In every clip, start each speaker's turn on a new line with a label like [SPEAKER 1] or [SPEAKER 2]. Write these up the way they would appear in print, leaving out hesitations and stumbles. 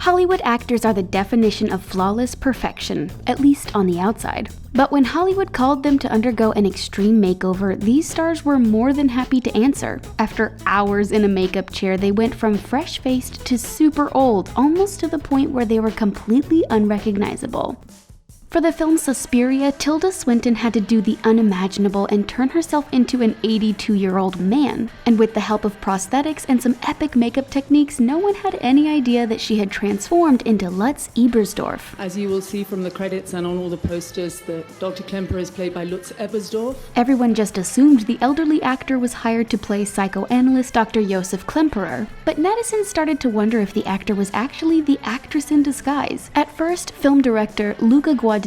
[SPEAKER 1] Hollywood actors are the definition of flawless perfection, at least on the outside. But when Hollywood called them to undergo an extreme makeover, these stars were more than happy to answer. After hours in a makeup chair, they went from fresh-faced to super old, almost to the point where they were completely unrecognizable. For the film Suspiria, Tilda Swinton had to do the unimaginable and turn herself into an 82-year-old man. And with the help of prosthetics and some epic makeup techniques, no one had any idea that she had transformed into Lutz Ebersdorf.
[SPEAKER 2] As you will see from the credits and on all the posters, that Dr. Klemperer is played by Lutz Ebersdorf.
[SPEAKER 1] Everyone just assumed the elderly actor was hired to play psychoanalyst Dr. Josef Klemperer, but netizens started to wonder if the actor was actually the actress in disguise. At first, film director Luca Guadagnino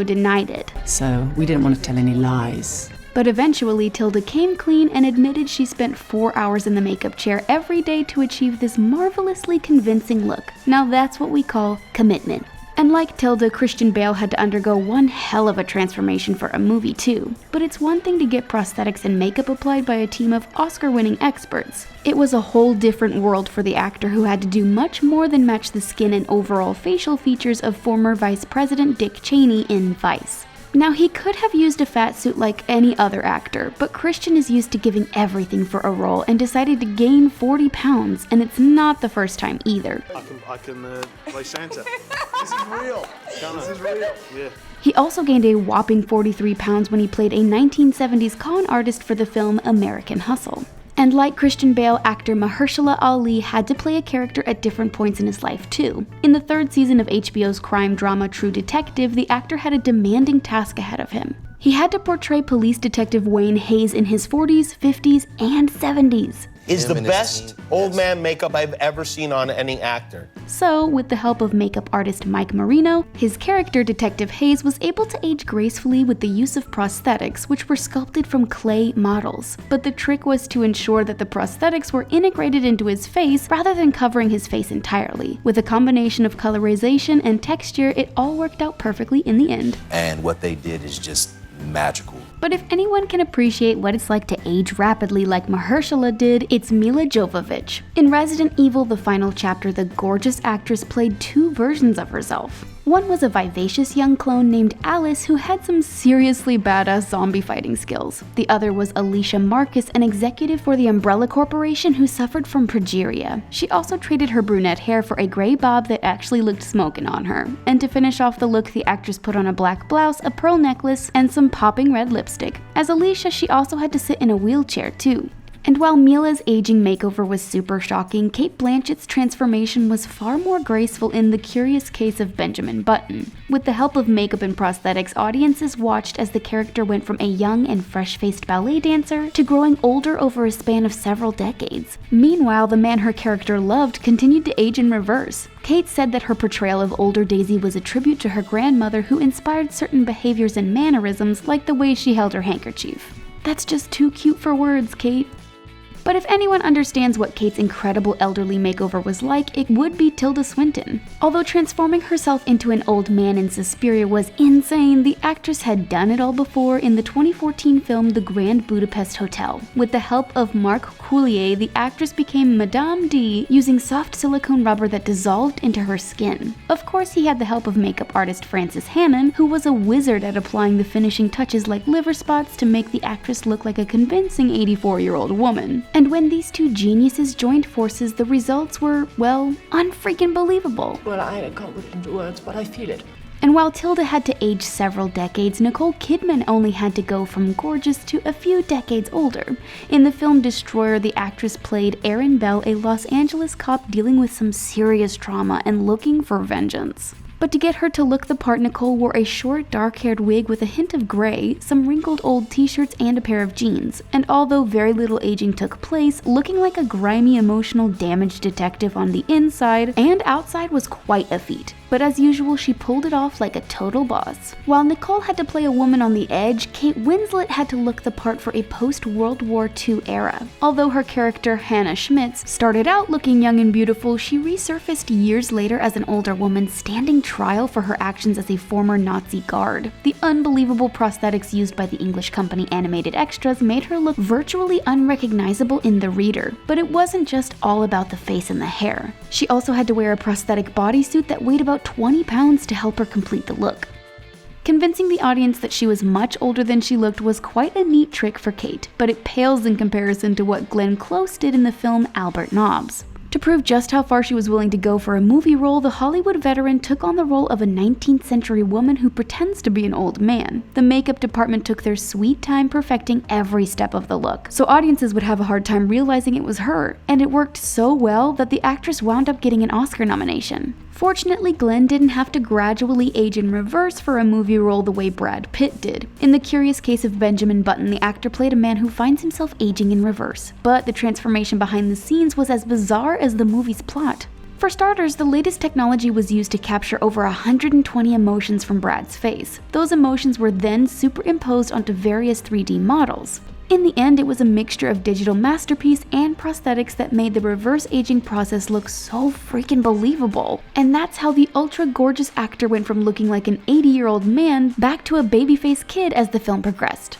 [SPEAKER 1] denied it.
[SPEAKER 3] So we didn't want to tell any lies.
[SPEAKER 1] But eventually, Tilda came clean and admitted she spent 4 hours in the makeup chair every day to achieve this marvelously convincing look. Now that's what we call commitment. And like Tilda, Christian Bale had to undergo one hell of a transformation for a movie too. But it's one thing to get prosthetics and makeup applied by a team of Oscar-winning experts. It was a whole different world for the actor, who had to do much more than match the skin and overall facial features of former Vice President Dick Cheney in Vice. Now, he could have used a fat suit like any other actor, but Christian is used to giving everything for a role and decided to gain 40 pounds, and it's not the first time either.
[SPEAKER 4] I can play Santa. This is real. This is real. Yeah.
[SPEAKER 1] He also gained a whopping 43 pounds when he played a 1970s con artist for the film American Hustle. And like Christian Bale, actor Mahershala Ali had to play a character at different points in his life too. In the third season of HBO's crime drama True Detective, the actor had a demanding task ahead of him. He had to portray police detective Wayne Hayes in his 40s, 50s, and 70s.
[SPEAKER 5] Is the best old man makeup I've ever seen on any actor.
[SPEAKER 1] So, with the help of makeup artist Mike Marino, his character Detective Hayes was able to age gracefully with the use of prosthetics, which were sculpted from clay models. But the trick was to ensure that the prosthetics were integrated into his face rather than covering his face entirely. With a combination of colorization and texture, it all worked out perfectly in the end.
[SPEAKER 6] And what they did is just magical.
[SPEAKER 1] But if anyone can appreciate what it's like to age rapidly like Mahershala did, it's Milla Jovovich. In Resident Evil: The Final Chapter, the gorgeous actress played two versions of herself. One was a vivacious young clone named Alice who had some seriously badass zombie fighting skills. The other was ALICIA Marcus, an executive for the Umbrella Corporation who suffered from progeria. She also traded her brunette hair for a gray bob that actually looked smoking on her. And to finish off the look, the actress put on a black blouse, a pearl necklace, and some popping red lipstick. As ALICIA, she also had to sit in a wheelchair too. And while Mila's aging makeover was super shocking, Cate Blanchett's transformation was far more graceful in The Curious Case of Benjamin Button. With the help of makeup and prosthetics, audiences watched as the character went from a young and fresh-faced ballet dancer to growing older over a span of several decades. Meanwhile, the man her character loved continued to age in reverse. Cate said that her portrayal of older Daisy was a tribute to her grandmother, who inspired certain behaviors and mannerisms, like the way she held her handkerchief. That's just too cute for words, Cate. But if anyone understands what Cate's incredible elderly makeover was like, it would be Tilda Swinton. Although transforming herself into an old man in Suspiria was insane, the actress had done it all before in the 2014 film The Grand Budapest Hotel. With the help of Marc Coulier, the actress became Madame D, using soft silicone rubber that dissolved into her skin. Of course, he had the help of makeup artist Frances Hannon, who was a wizard at applying the finishing touches like liver spots to make the actress look like a convincing 84-year-old woman. And when these two geniuses joined forces, the results were, well, unfreaking believable.
[SPEAKER 3] Well, I can't put it into words, but I feel it.
[SPEAKER 1] And while Tilda had to age several decades, Nicole Kidman only had to go from gorgeous to a few decades older. In the film Destroyer, the actress played Erin Bell, a Los Angeles cop dealing with some serious trauma and looking for vengeance. But to get her to look the part, Nicole wore a short, dark-haired wig with a hint of gray, some wrinkled old t-shirts, and a pair of jeans. And although very little aging took place, looking like a grimy, emotional, damaged detective on the inside and outside was quite a feat. but as usual, she pulled it off like a total boss. While Nicole had to play a woman on the edge, Kate Winslet had to look the part for a post-World War II era. Although her character, Hannah Schmitz, started out looking young and beautiful, she resurfaced years later as an older woman standing trial for her actions as a former Nazi guard. The unbelievable prosthetics used by the English company Animated Extras made her look virtually unrecognizable in the reader, but it wasn't just all about the face and the hair. She also had to wear a prosthetic bodysuit that weighed about 20 pounds to help her complete the look. Convincing the audience that she was much older than she looked was quite a neat trick for Kate, but it pales in comparison to what Glenn Close did in the film Albert Nobbs. To prove just how far she was willing to go for a movie role, the Hollywood veteran took on the role of a 19th century woman who pretends to be an old man. The makeup department took their sweet time perfecting every step of the look, so audiences would have a hard time realizing it was her, and it worked so well that the actress wound up getting an Oscar nomination. Fortunately, Glenn didn't have to gradually age in reverse for a movie role the way Brad Pitt did. In The Curious Case of Benjamin Button, the actor played a man who finds himself aging in reverse, but the transformation behind the scenes was as bizarre as the movie's plot. For starters, the latest technology was used to capture over 120 emotions from Brad's face. Those emotions were then superimposed onto various 3D models. In the end, it was a mixture of digital masterpiece and prosthetics that made the reverse aging process look so freaking believable. And that's how the ultra gorgeous actor went from looking like an 80-year-old man back to a babyface kid as the film progressed.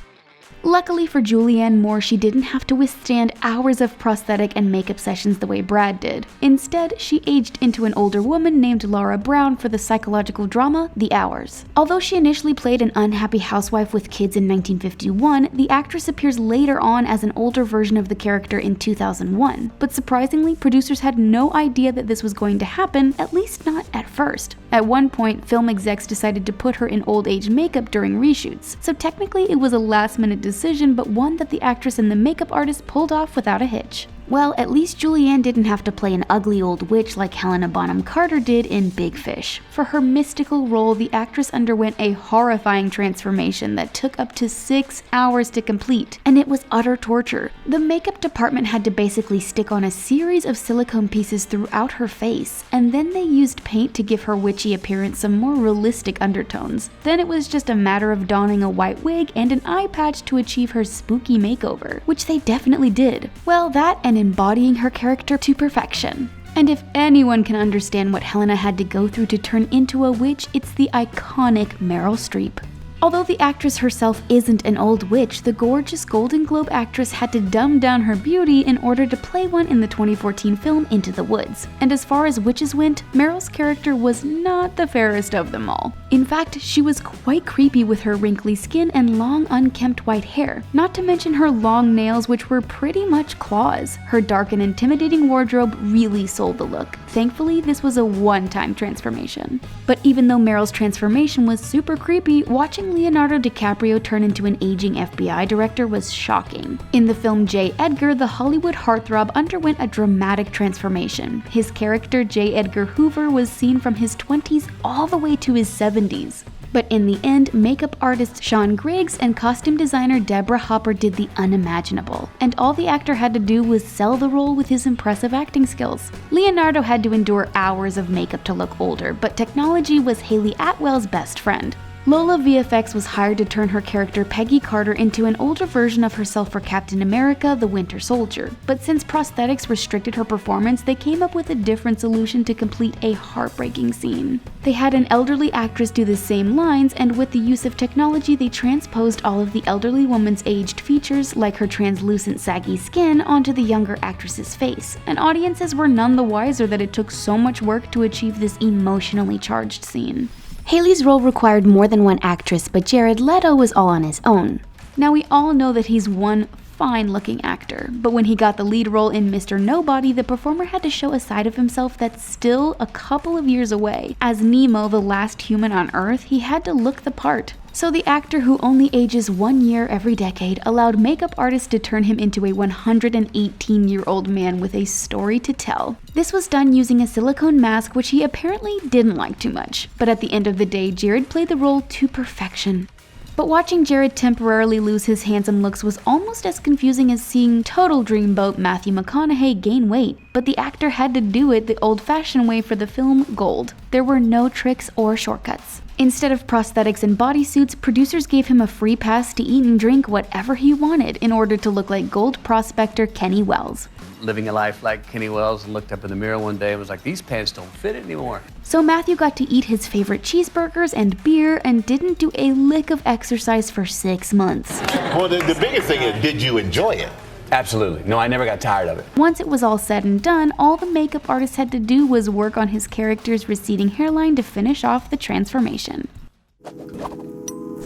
[SPEAKER 1] Luckily for Julianne Moore, she didn't have to withstand hours of prosthetic and makeup sessions the way Brad did. Instead, she aged into an older woman named Laura Brown for the psychological drama The Hours. Although she initially played an unhappy housewife with kids in 1951, the actress appears later on as an older version of the character in 2001. But surprisingly, producers had no idea that this was going to happen, at least not at first. At one point, film execs decided to put her in old age makeup during reshoots, so technically it was a last-minute decision, but one that the actress and the makeup artist pulled off without a hitch. Well, at least Julianne didn't have to play an ugly old witch like Helena Bonham Carter did in Big Fish. For her mystical role, the actress underwent a horrifying transformation that took up to 6 hours to complete, and it was utter torture. The makeup department had to basically stick on a series of silicone pieces throughout her face, and then they used paint to give her witchy appearance some more realistic undertones. Then it was just a matter of donning a white wig and an eye patch to achieve her spooky makeover, which they definitely did. Well, that and embodying her character to perfection. And if anyone can understand what Helena had to go through to turn into a witch, it's the iconic Meryl Streep. Although the actress herself isn't an old witch, the gorgeous Golden Globe actress had to dumb down her beauty in order to play one in the 2014 film Into the Woods. And as far as witches went, Meryl's character was not the fairest of them all. In fact, she was quite creepy with her wrinkly skin and long unkempt white hair, not to mention her long nails, which were pretty much claws. Her dark and intimidating wardrobe really sold the look. Thankfully, this was a one-time transformation. But even though Meryl's transformation was super creepy, watching Leonardo DiCaprio turn into an aging FBI director was shocking. In the film J. Edgar, the Hollywood heartthrob underwent a dramatic transformation. His character, J. Edgar Hoover, was seen from his 20s all the way to his 70s. But in the end, makeup artist Sean Griggs and costume designer DEBORAH Hopper did the unimaginable, and all the actor had to do was sell the role with his impressive acting skills. Leonardo had to endure hours of makeup to look older, but technology was Haley Atwell's best friend. Lola VFX was hired to turn her character Peggy Carter into an older version of herself for Captain America: The Winter Soldier. But since prosthetics restricted her performance, they came up with a different solution to complete a heartbreaking scene. They had an elderly actress do the same lines, and with the use of technology, they transposed all of the elderly woman's aged features, like her translucent saggy skin, onto the younger actress's face. And audiences were none the wiser that it took so much work to achieve this emotionally charged scene. Haley's role required more than one actress, but Jared Leto was all on his own. Now, we all know that he's one fine-looking actor, but when he got the lead role in Mr. Nobody, the performer had to show a side of himself that's still a couple of years away. As Nemo, the last human on Earth, he had to look the part. So the actor, who only ages 1 year every decade, allowed makeup artists to turn him into a 118-year-old man with a story to tell. This was done using a silicone mask, which he apparently didn't like too much. But at the end of the day, Jared played the role to perfection. But watching Jared temporarily lose his handsome looks was almost as confusing as seeing total dreamboat Matthew McConaughey gain weight. But the actor had to do it the old-fashioned way for the film gold. There were no tricks or shortcuts. Instead of prosthetics and bodysuits, producers gave him a free pass to eat and drink whatever he wanted in order to look like gold prospector Kenny Wells.
[SPEAKER 7] Living a life like Kenny Wells, and looked up in the mirror one day and was like, these pants don't fit anymore.
[SPEAKER 1] So Matthew got to eat his favorite cheeseburgers and beer and didn't do a lick of exercise for 6 months.
[SPEAKER 8] Well, the biggest thing is, did you enjoy it?
[SPEAKER 7] Absolutely. No, I never got tired of it.
[SPEAKER 1] Once it was all said and done, all the makeup artist had to do was work on his character's receding hairline to finish off the transformation.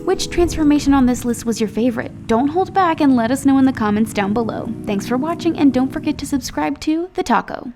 [SPEAKER 1] Which transformation on this list was your favorite? Don't hold back and let us know in the comments down below. Thanks for watching, and don't forget to subscribe to The Taco.